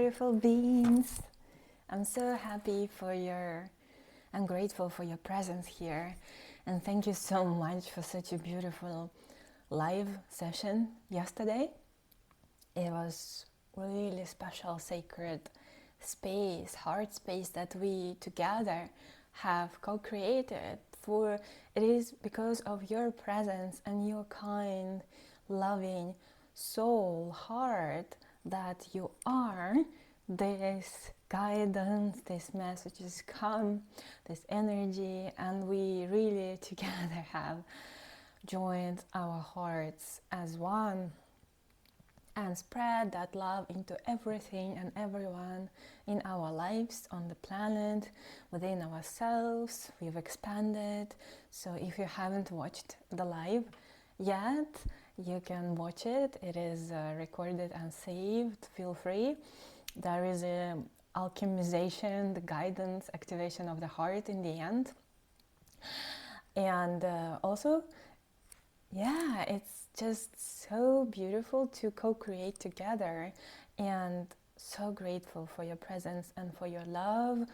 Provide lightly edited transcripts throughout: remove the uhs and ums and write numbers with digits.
beautiful beings. I'm so happy I'm grateful for your presence here. And thank you so much for such a beautiful live session yesterday. It was really special, sacred space, heart space that we together have co-created. For it is because of your presence and your kind, loving soul, heart that you are, this guidance, these messages come, this energy, and we really together have joined our hearts as one and spread that love into everything and everyone in our lives, on the planet, within ourselves. We've expanded. So if you haven't watched the live yet, you can watch it. It is recorded and saved. Feel free. There is a alchemization, the guidance, activation of the heart in the end. And also, yeah, it's just so beautiful to co-create together, and so grateful for your presence and for your love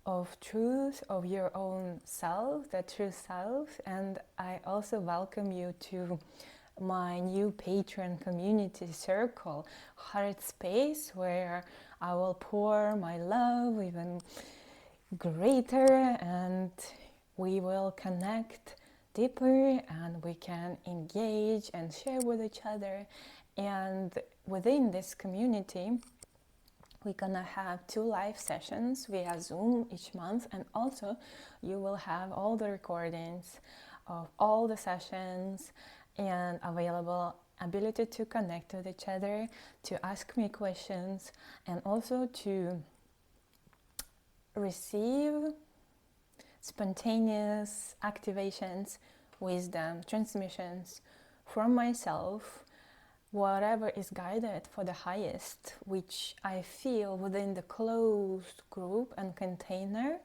of truth, of your own self, the true self. And I also welcome you to my new Patreon community circle, Heart Space, where I will pour my love even greater, and we will connect deeper, and we can engage and share with each other. And within this community, we're gonna have 2 live sessions via Zoom each month, and also you will have all the recordings of all the sessions and available ability to connect with each other, to ask me questions, and also to receive spontaneous activations, wisdom, transmissions from myself, whatever is guided for the highest, which I feel within the closed group and container.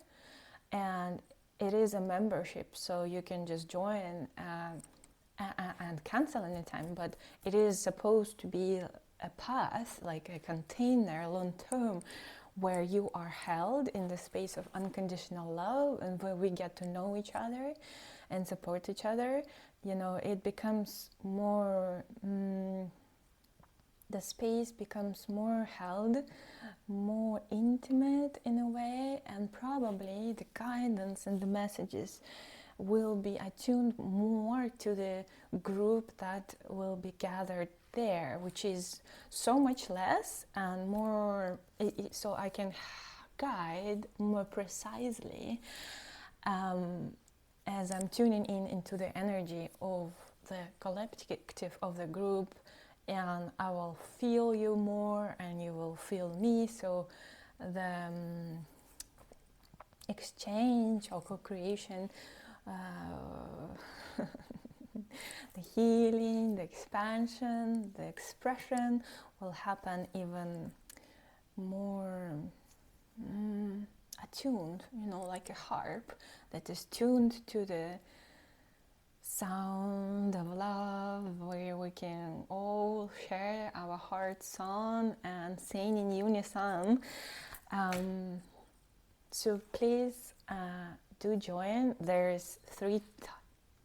And it is a membership, so you can just join and cancel anytime, but it is supposed to be a path, like a container, long term, where you are held in the space of unconditional love, and where we get to know each other and support each other. You know, it becomes more, the space becomes more held, more intimate in a way, and probably the guidance and the messages will be attuned more to the group that will be gathered there, which is so much less and more, so I can guide more precisely as I'm tuning into the energy of the collective of the group, and I will feel you more and you will feel me. So the exchange or co-creation, the healing, the expansion, the expression will happen even more attuned, you know, like a harp that is tuned to the sound of love, where we can all share our heart song and sing in unison. So please do join. There's 3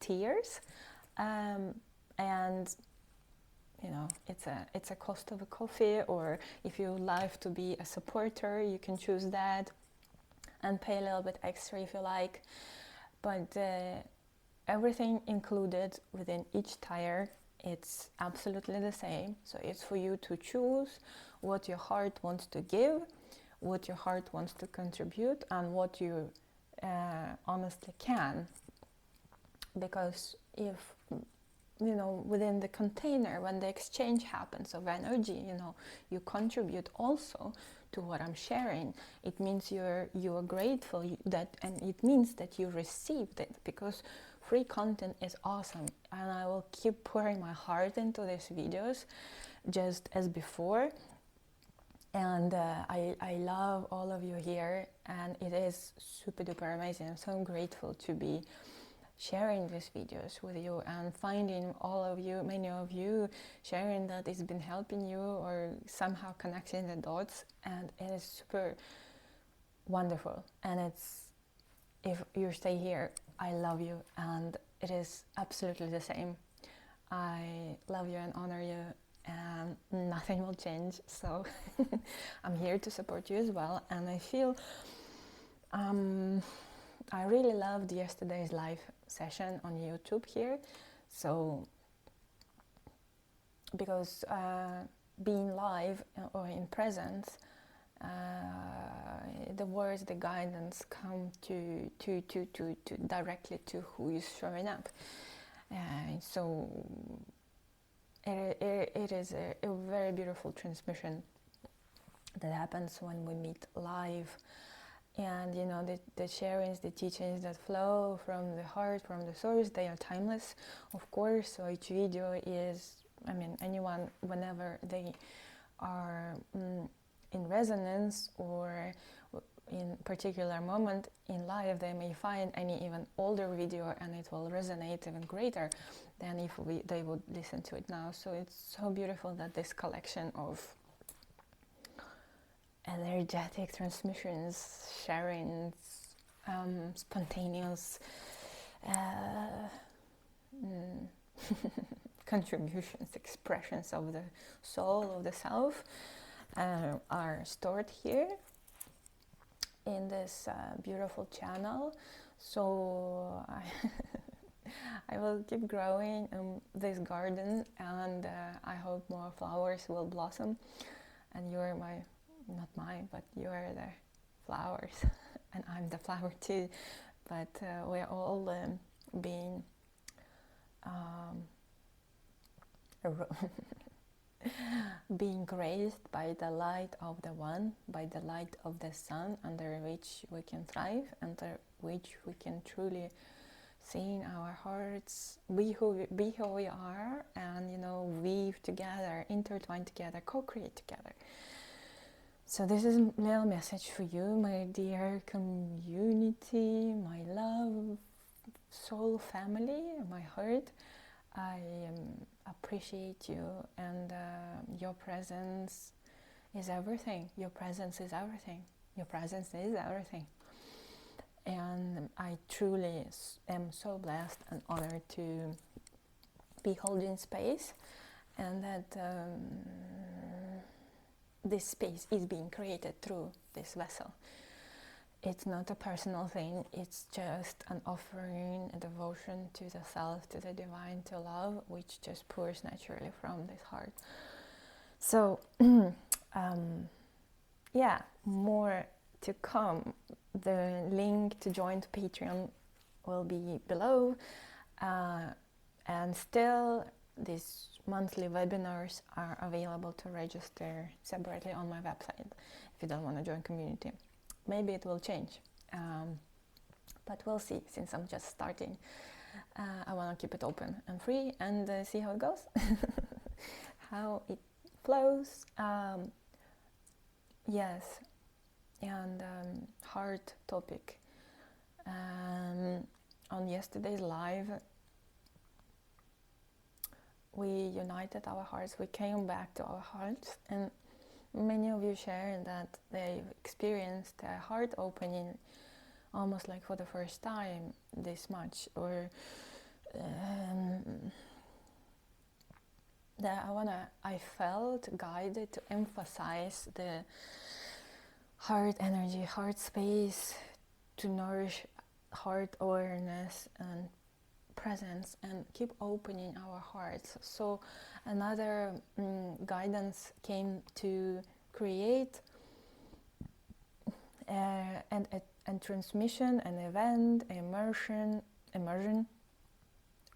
tiers, and you know, it's a cost of a coffee, or if you like to be a supporter, you can choose that and pay a little bit extra if you like. But everything included within each tier, it's absolutely the same. So it's for you to choose what your heart wants to give, what your heart wants to contribute, and what you honestly can. Because if, you know, within the container, when the exchange happens of energy, you know, you contribute also to what I'm sharing. It means you're grateful that, and it means that you received it, because free content is awesome, and I will keep pouring my heart into these videos just as before. And I love all of you here, and it is super duper amazing. I'm so grateful to be sharing these videos with you and finding all of you, many of you sharing that it's been helping you or somehow connecting the dots, and it is super wonderful. And it's, if you stay here, I love you, and it is absolutely the same. I love you and honor you, and nothing will change. So I'm here to support you as well. And I feel I really loved yesterday's live session on YouTube here. So because being live or in presence, the words, the guidance come to directly to who is showing up. So it is a very beautiful transmission that happens when we meet live. And you know, the sharings, the teachings that flow from the heart, from the source, they are timeless, of course. So each video is, I mean, anyone, whenever they are in resonance or in particular moment in life, they may find any even older video and it will resonate even greater than if they would listen to it now. So it's so beautiful that this collection of energetic transmissions, sharings, spontaneous contributions, expressions of the soul, of the self, are stored here in this beautiful channel. So I will keep growing this garden, and I hope more flowers will blossom. And you are my, not mine, but you are the flowers, and I'm the flower too. But we're all being being graced by the light of the One, by the light of the Sun, under which we can thrive, under which we can truly see in our hearts, be who we are, and you know, weave together, intertwine together, co-create together. So this is a little message for you, my dear community, my love, soul family, my heart. I appreciate you, and your presence is everything. Your presence is everything. Your presence is everything. And I truly am so blessed and honored to be holding space, and that this space is being created through this vessel. It's not a personal thing, it's just an offering, a devotion to the self, to the divine, to love, which just pours naturally from this heart. So, yeah, more to come. The link to join the Patreon will be below. And still, these monthly webinars are available to register separately on my website if you don't want to join community. Maybe it will change, but we'll see, since I'm just starting. I want to keep it open and free and see how it goes, how it flows. Yes, and heart topic. On yesterday's live, we united our hearts, we came back to our hearts, and many of you share that they've experienced a heart opening almost like for the first time this much, or that I felt guided to emphasize the heart energy, heart space, to nourish heart awareness and presence and keep opening our hearts. So another guidance came to create and transmission, an event, immersion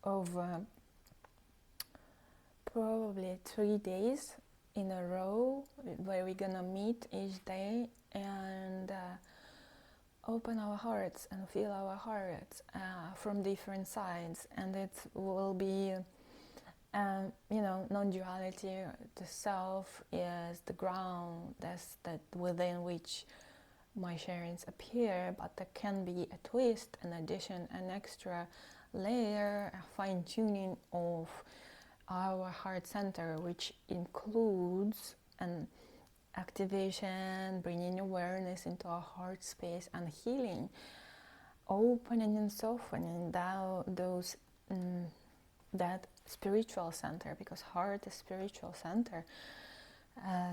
of probably 3 days in a row, where we're gonna meet each day and open our hearts and feel our hearts from different sides. And it will be non-duality. The self is the ground, that's that within which my sharings appear, but there can be a twist, an addition, an extra layer, a fine-tuning of our heart center, which includes an activation, bringing awareness into our heart space and healing, opening and softening those that spiritual center, because heart is spiritual center,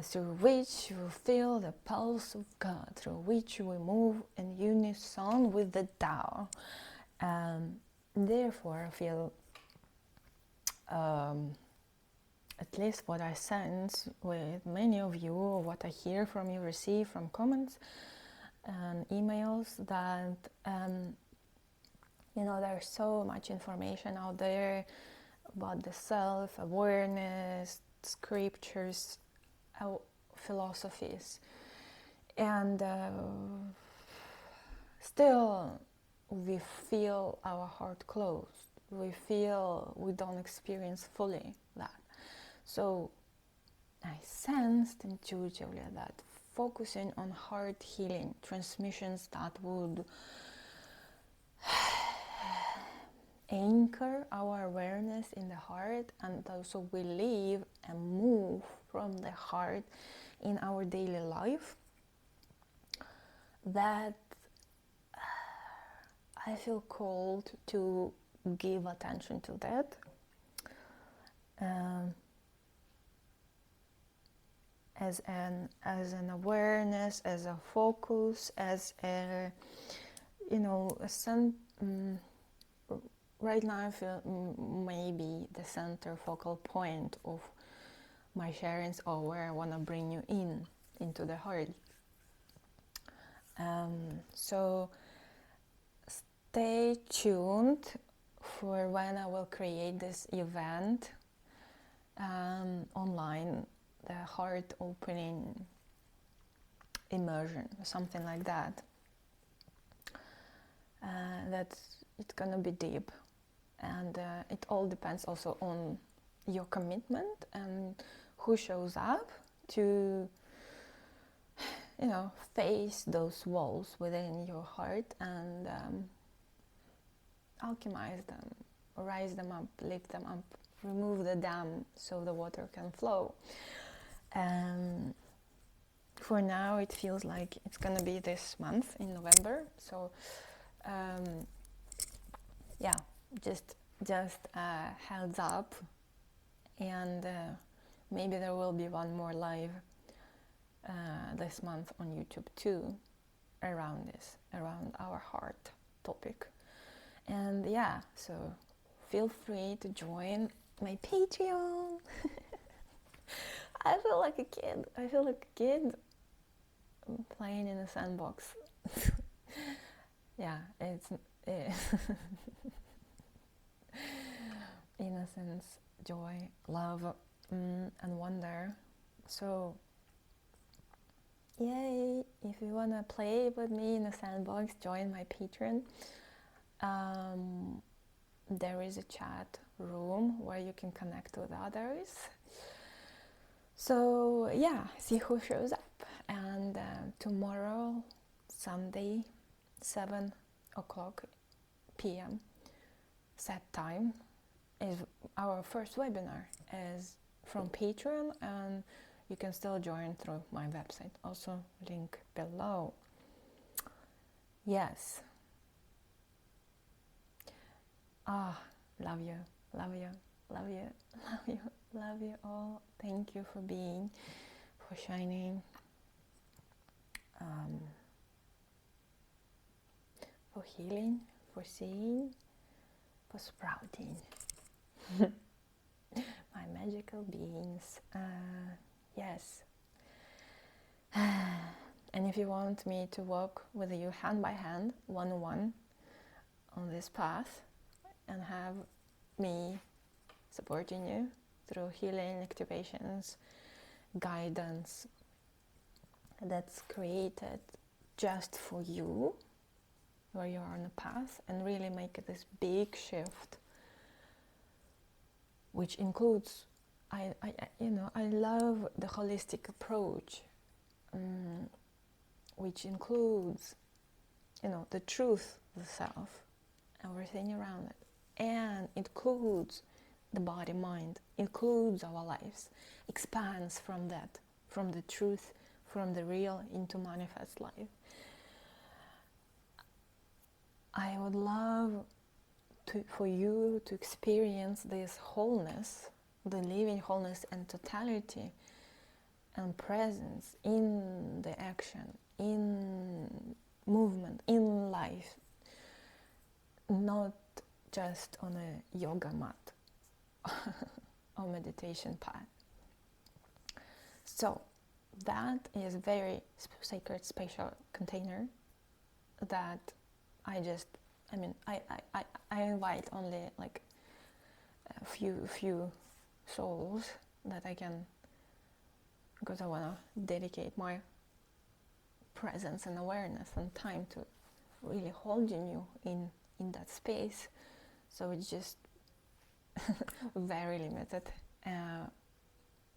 through which you feel the pulse of God, through which we move in unison with the Tao. Therefore, I feel, at least what I sense with many of you, or what I hear from you, receive from comments and emails, that there's so much information out there about the self, awareness, scriptures, philosophies, and still we feel our heart closed. We feel we don't experience fully that. So I sensed intuitively that focusing on heart healing, transmissions that would anchor our awareness in the heart, and also we live and move from the heart in our daily life, that I feel called to give attention to that. As an awareness, as a focus, as a right now I feel maybe the center focal point of my sharings, or where I want to bring you into the heart. So stay tuned for when I will create this event online, the heart opening immersion, something like that. It's gonna be deep, and it all depends also on your commitment and who shows up to face those walls within your heart and alchemize them, rise them up, lift them up, remove the dam so the water can flow. For now it feels like it's gonna be this month in November, so just heads up, and maybe there will be one more live this month on YouTube too, around our heart topic. And so feel free to join my Patreon. I feel like a kid playing in a sandbox. It's innocence, joy, love, and wonder. So yay, if you want to play with me in a sandbox, join my Patreon. There is a chat room where you can connect with others. So see who shows up. And tomorrow, Sunday, 7 o'clock p.m. set time, is our first webinar, is from Patreon, and you can still join through my website, also link below. Yes. Love you, love you, love you, love you, love you all. Thank you for being, for shining, for healing, for seeing, for sprouting. My magical beings. Yes. And if you want me to walk with you hand by hand, one-on-one, on this path, and have me supporting you through healing activations, guidance that's created just for you, where you are on a path, and really make this big shift, which includes, I love the holistic approach, which includes, the truth, the self, everything around it, and includes the body, mind, includes our lives, expands from that, from the truth, from the real into manifest life. I would love for you to experience this wholeness, the living wholeness and totality and presence in the action, in movement, in life, not just on a yoga mat or meditation pad. So that is a very sacred, special container that I invite only like a few souls that I can, because I want to dedicate my presence and awareness and time to really holding you in that space. So it's just very limited,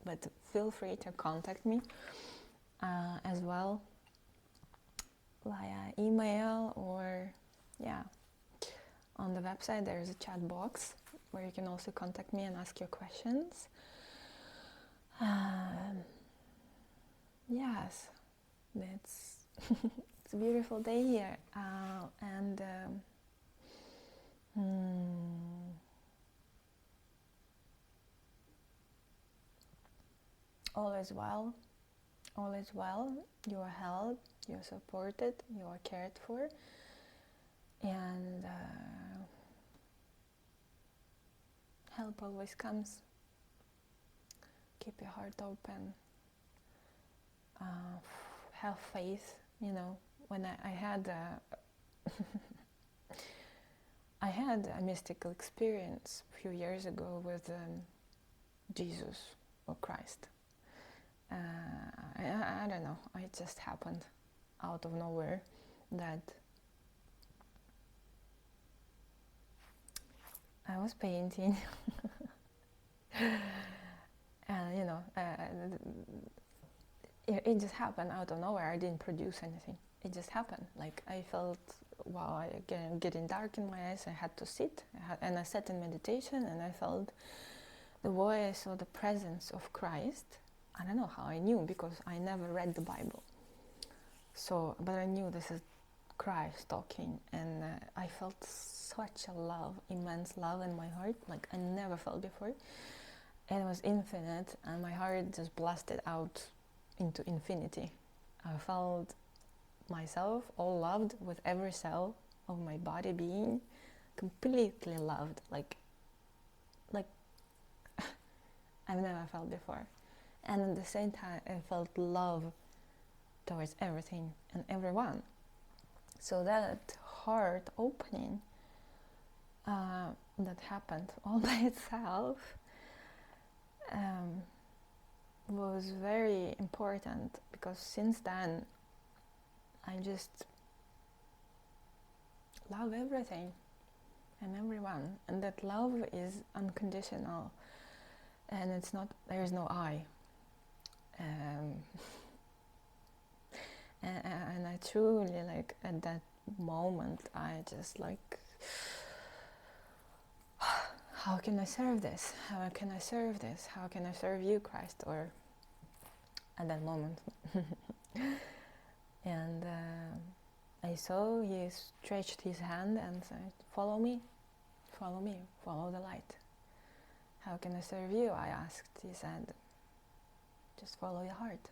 but feel free to contact me as well via email, or on the website there's a chat box where you can also contact me and ask your questions. Yes, it's it's a beautiful day here, and all is well. All is well. You are held, you are supported, you are cared for, and help always comes. Keep your heart open. Have faith. You know, when I had I had a mystical experience a few years ago with Jesus or Christ. I don't know, it just happened out of nowhere that I was painting and it just happened out of nowhere. I didn't produce anything. It just happened. Like I felt, wow, getting dark in my eyes. I had to sit, and I sat in meditation, and I felt the voice or the presence of Christ. I don't know how I knew, because I never read the Bible. So, but I knew this is Christ talking, and I felt such a love, immense love in my heart, like I never felt before. And it was infinite, and my heart just blasted out into infinity. I felt myself all loved with every cell of my body being, completely loved, like I've never felt before. And at the same time, I felt love towards everything and everyone. So that heart opening that happened all by itself was very important, because since then I just love everything and everyone, and that love is unconditional, and it's not, there is no I. And I truly, like, at that moment, I just like, how can I serve this? How can I serve this? How can I serve you, Christ? Or at that moment. And I saw he stretched his hand and said, follow me, follow me, follow the light. How can I serve you? I asked. He said, just follow your heart.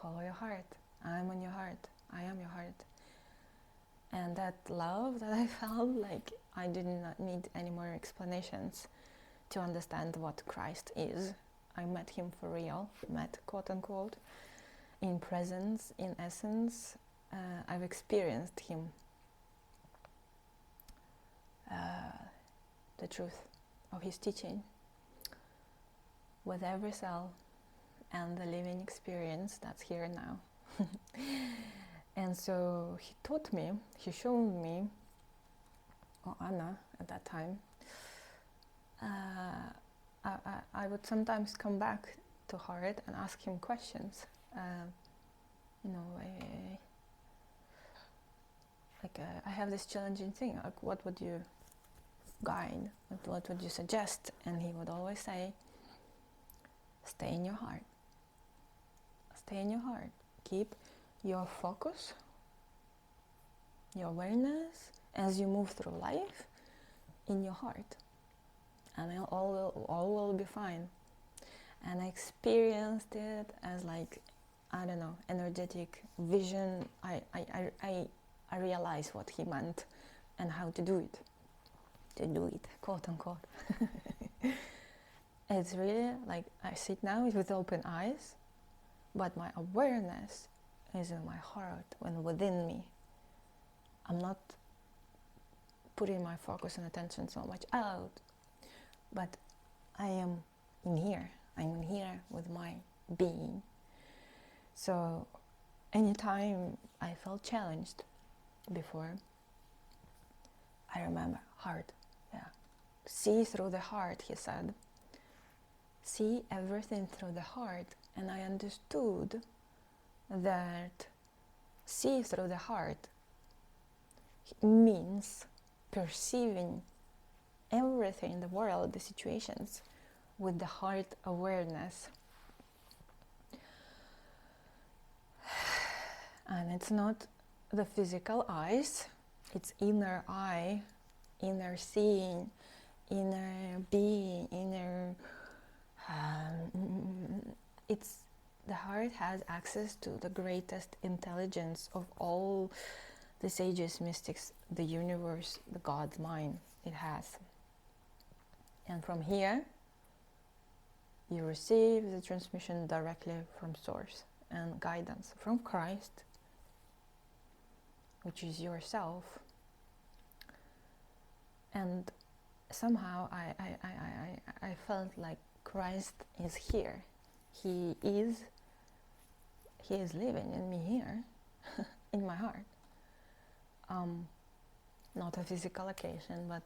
Follow your heart. I'm on your heart. I am your heart. And that love that I felt, like I did not need any more explanations to understand what Christ is. I met him for real, met quote unquote, in presence, in essence. I've experienced him, the truth of his teaching, with every cell and the living experience that's here and now. And so he taught me, he showed me, or Anna at that time, I would sometimes come back to heart and ask him questions. I have this challenging thing, like, what would you guide? What would you suggest? And he would always say, stay in your heart. Stay in your heart. Keep your focus, your awareness as you move through life in your heart. And all will be fine. And I experienced it as like, I don't know, energetic vision. I realized what he meant and how to do it, quote unquote. It's really like I sit now with open eyes, but my awareness is in my heart and within me. I'm not putting my focus and attention so much out, but I am in here. I'm in here with my being. So anytime I felt challenged before, I remember heart. Yeah. See through the heart, he said. See everything through the heart. And I understood that see through the heart means perceiving everything in the world, the situations, with the heart awareness. And it's not the physical eyes, it's inner eye, inner seeing, inner being, inner... it's the heart has access to the greatest intelligence of all the sages, mystics, the universe, the God's mind it has. And from here, you receive the transmission directly from Source and guidance from Christ, which is yourself. And somehow I felt like Christ is here. He is living in me here, in my heart. Not a physical occasion, but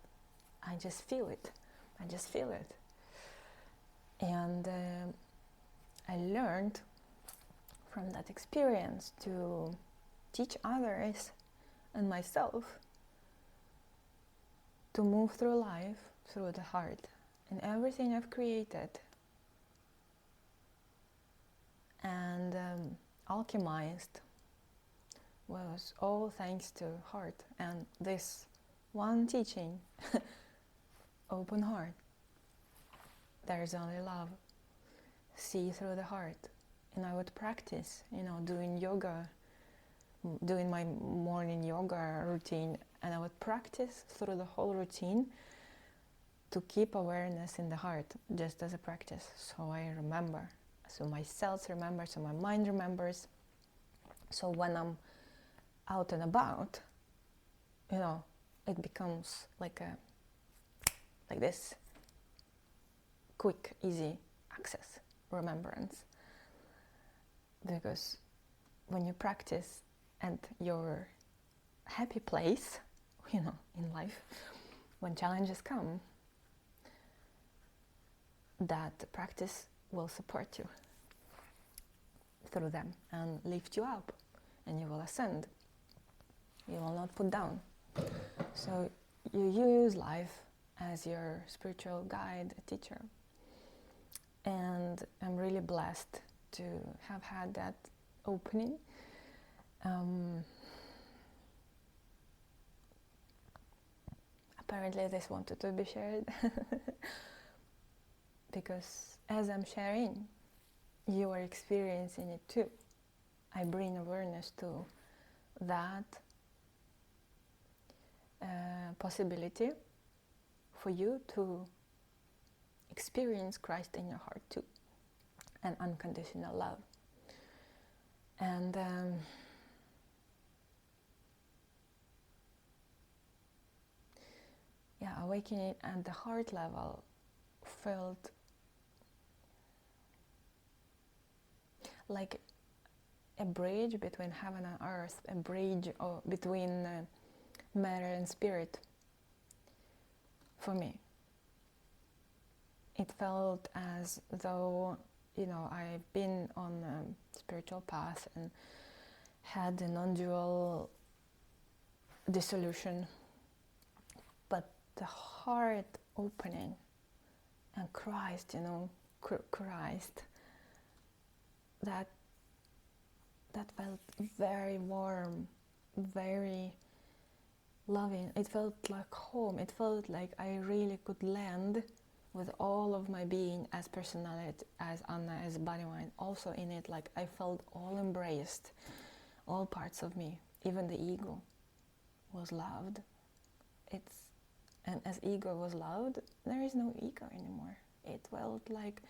I just feel it. And I learned from that experience to teach others and myself to move through life through the heart. And everything I've created and alchemized was all thanks to heart and this one teaching, open heart. There's only love. See through the heart. And I would practice, doing yoga, doing my morning yoga routine, and I would practice through the whole routine to keep awareness in the heart, just as a practice. So I remember. So my cells remember, so my mind remembers. So when I'm out and about, it becomes like this quick, easy access, remembrance. Because when you practice at your happy place, in life, when challenges come, that practice will support you through them and lift you up, and you will ascend. You will not put down. So you use life as your spiritual guide, teacher. And I'm really blessed to have had that opening. Apparently this wanted to be shared because as I'm sharing, you are experiencing it too. I bring awareness to that possibility for you to experience Christ in your heart too, and unconditional love. And awakening at the heart level felt like a bridge between heaven and earth, a bridge between matter and spirit for me. It felt as though, I've been on a spiritual path and had a non-dual dissolution, but the heart opening, and Christ, Christ, that felt very warm, very loving. It felt like home. It felt like I really could land with all of my being as personality, as Anna, as body mind. Also in it, like I felt all embraced, all parts of me, even the ego was loved. And as ego was loved, there is no ego anymore. It felt like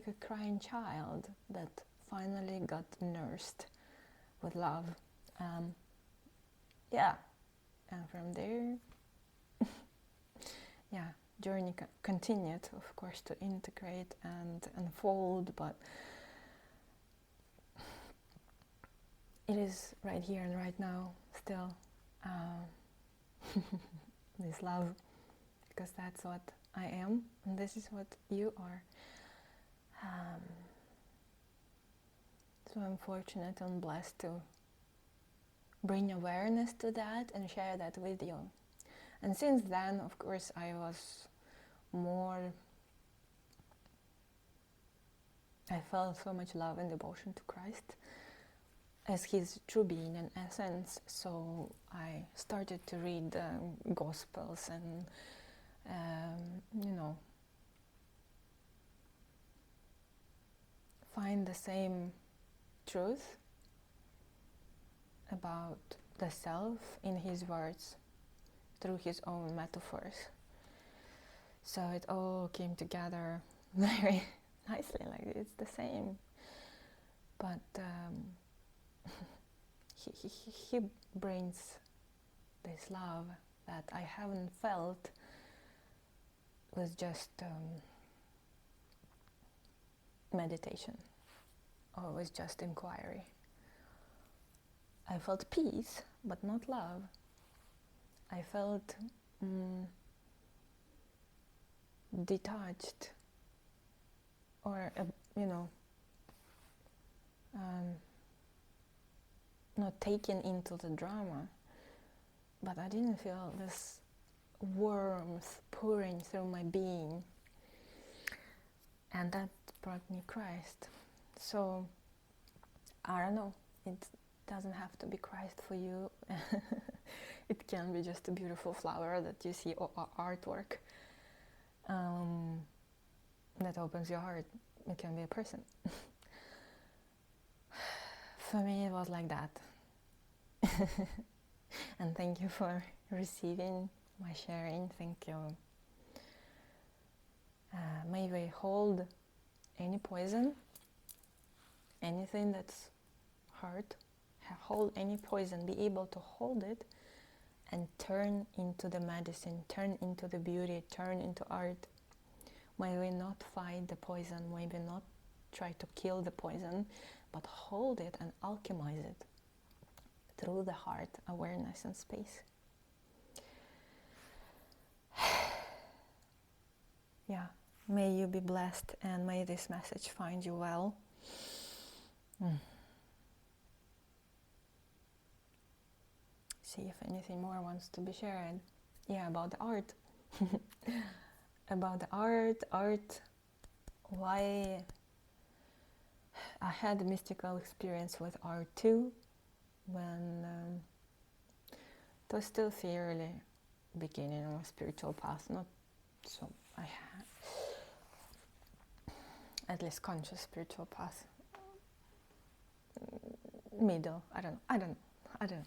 a crying child that finally got nursed with love. And from there, journey continued, of course, to integrate and unfold, but it is right here and right now still this love, because that's what I am, and this is what you are. So I'm fortunate and blessed to bring awareness to that and share that with you. And since then, of course, I felt so much love and devotion to Christ as his true being and essence. So I started to read the Gospels and, find the same truth about the self in his words through his own metaphors. So it all came together very nicely, like it's the same. But he brings this love that I haven't felt with just meditation or with just inquiry. I felt peace, but not love. I felt detached, or not taken into the drama, but I didn't feel this warmth pouring through my being, and that brought me Christ. So I don't know, it doesn't have to be Christ for you. It can be just a beautiful flower that you see, or artwork that opens your heart. It can be a person. For me it was like that. And thank you for receiving my sharing. Thank you. May we hold any poison, anything that's hurt, hold any poison, be able to hold it and turn into the medicine, turn into the beauty, turn into art. May we not fight the poison, may we not try to kill the poison, but hold it and alchemize it through the heart, awareness and space. Yeah, may you be blessed, and may this message find you well. See if anything more wants to be shared. Yeah, about the art. About the art, why I had a mystical experience with art too, when it was still fairly beginning of a spiritual path, not so I had at least conscious spiritual path, middle, I don't know,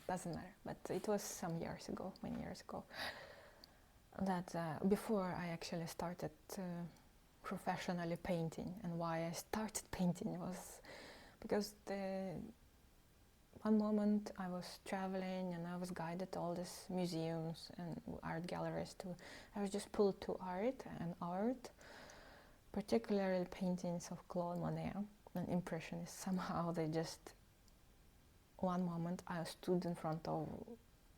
doesn't matter, but it was some years ago, many years ago, that before I actually started professionally painting. And why I started painting was because one moment I was traveling and I was guided to all these museums and art galleries I was just pulled to art, particularly paintings of Claude Monet and Impressionists. Somehow they just, one moment I stood in front of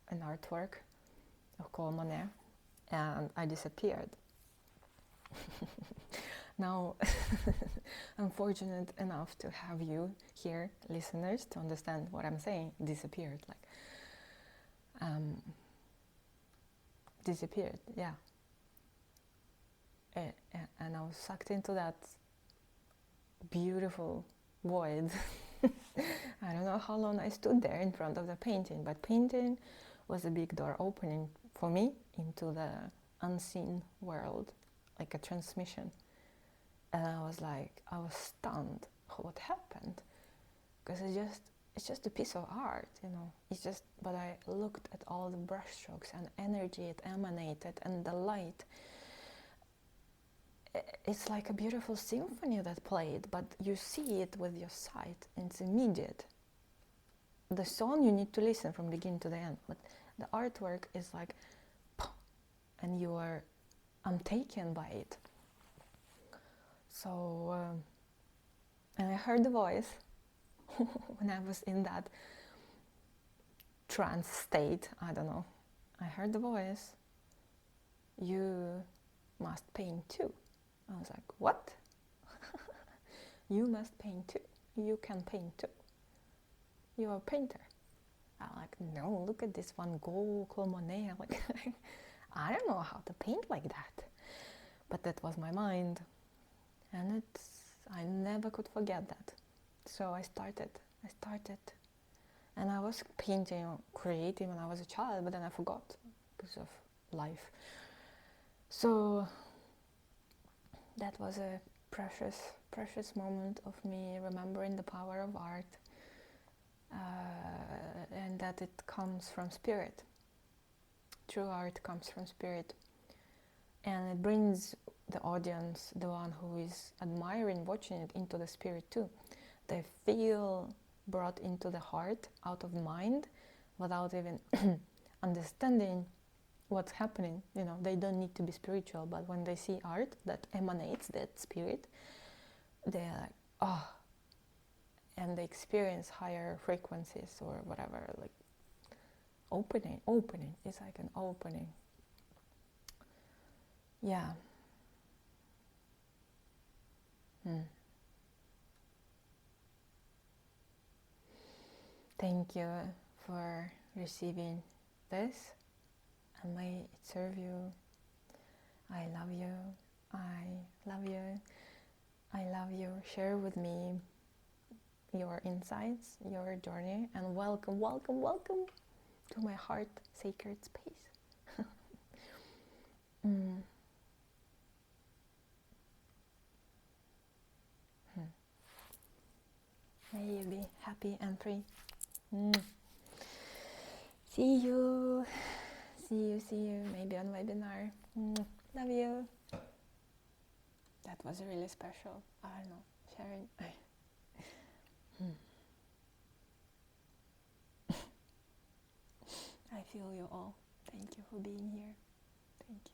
an artwork of Claude Monet and I disappeared. Now, I'm fortunate enough to have you here, listeners, to understand what I'm saying. Disappeared, like disappeared. Yeah. And I was sucked into that beautiful void. I don't know how long I stood there in front of the painting, but painting was a big door opening for me into the unseen world, like a transmission. And I was stunned. What happened? Because it's just a piece of art, you know. But I looked at all the brushstrokes and energy it emanated and the light. It's like a beautiful symphony that played, but you see it with your sight. It's immediate. The song you need to listen from beginning to the end, but the artwork is like, and I'm taken by it. So, and I heard the voice when I was in that trance state. I don't know. I heard the voice. You must paint too. I was like, what? You must paint too. You can paint too. You're a painter. I'm like, no, look at this Van Gogh, Claude Monet. I'm like, I don't know how to paint like that. But that was my mind. And I never could forget that. So I started. And I was painting, creating when I was a child, but then I forgot because of life. So that was a precious moment of me remembering the power of art, and that it comes from spirit. True art comes from spirit, and it brings the audience, the one who is admiring, watching it, into the spirit too. They feel brought into the heart, out of mind, without even understanding what's happening. You know, they don't need to be spiritual, but when they see art that emanates that spirit, they're like, oh, and they experience higher frequencies or whatever, like opening. It's like an opening. Yeah. Thank you for receiving this, and may it serve you. I love you. I love you. I love you. Share with me your insights, your journey, and welcome to my heart sacred space. May you be happy and free. See you. Maybe on webinar. Love you. That was really special. I don't know, sharing. I feel you all. Thank you for being here. Thank you.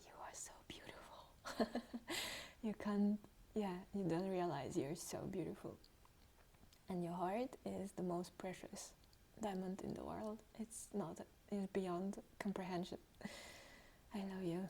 You are so beautiful. You don't realize you're so beautiful. And your heart is the most precious diamond in the world. It's beyond comprehension. I love you.